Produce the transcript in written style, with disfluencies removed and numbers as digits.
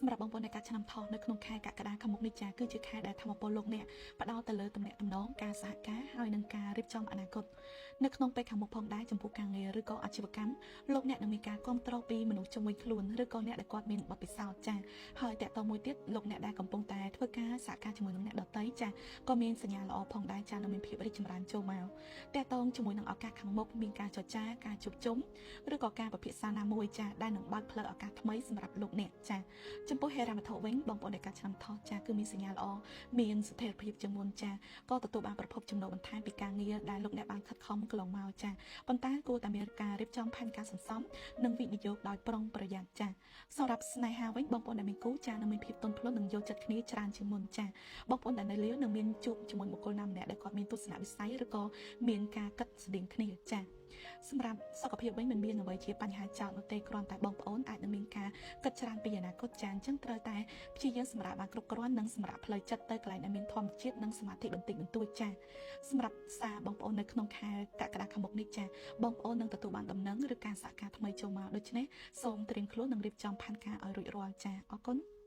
សម្រាប់បងប្អូនដែលកាត់ឆ្នាំថោះនៅក្នុងខែកក្កដាខាងមុខនេះចាគឺជាខែដែលធម្មពលលោកអ្នកផ្ដោតទៅលើទំនាក់ទំនងការសហការហើយនឹងការរៀបចំអនាគតនៅក្នុងពេលខាងមុខផងដែរចំពោះការងារឬក៏អាជីវកម្មលោកអ្នកនឹងមានការគ្រប់គ្រងពីមនុស្សជំនួយខ្លួនឬក៏អ្នកដែលគាត់មានបទពិសោធន៍ចាហើយតកតមួយទៀតលោកអ្នកដែលកំពុងតែធ្វើការសហការជាមួយនឹងអ្នកដទៃចាក៏មានសញ្ញាល្អផងដែរចានឹងមានភាពរីកចម្រើនចូលមកតកតជាមួយនឹងឱកាសខាងមុខមានការចរចាការជួបជុំឬក៏ការពិភាក្សាណាមួយចាដែលនឹងបើកផ្លូវឱកាសថ្មីសម្រាប់លោកអ្នកចាចំពោះហេរ៉ាវត្ថុវិញបងប្អូនដែលកាត់ឆ្នាំថោះចាគឺមានសញ្ញាល្អមានស្ថិរភាពជាងមុនចាក៏ទទួលបានប្រភពចំណូលបន្ថែមពីការងារដែលលោកអ្នកបានខិតខំកន្លងមកចាប៉ុន្តែគួរតែមានការរៀបចំផែនការសន្សំនិងវិនិយោគដោយប្រុងប្រយ័ត្នចាសម្រាប់ស្នេហាវិញបងប្អូនដែលមានគូចានឹងមានភាពទន់ភ្លន់និងយល់ចិត្តគ្នាច្រើនជាងមុនចាបងប្អូនដែលនៅលាវនឹងមានជួបជាមួយបុគ្គលណាម្នាក់ដែលគាត់មានទស្សនវិស័យឬក៏មានការគិតស្តៀងគ្នាចាសម្រាប់សុខភាពវិញមិនមានអ្វីជាបញ្ហាចោទនោះទេគ្រាន់តែបងប្អូនអាចនឹងមានការគិតច្រើនពីអនាគតចាអញ្ចឹងត្រូវតែព្យាយាមសម្រាប់បានគ្រប់គ្រាន់និងសម្រាប់ផ្លូវចិត្តទៅកន្លែងដែលមានធម្មជាតិនិងសមាធិបន្តិចបន្តួចចាសម្រាប់សារបងប្អូននៅក្នុងខែកក្កដាខាងមុខនេះចាបងប្អូននឹងទទួលបានដំណឹងឬការសហការថ្មីចូលមកដូច្នេះសូមត្រៀមខ្លួននិងរៀបចំផែនការឲ្យរួចរាល់ចាអរគុណ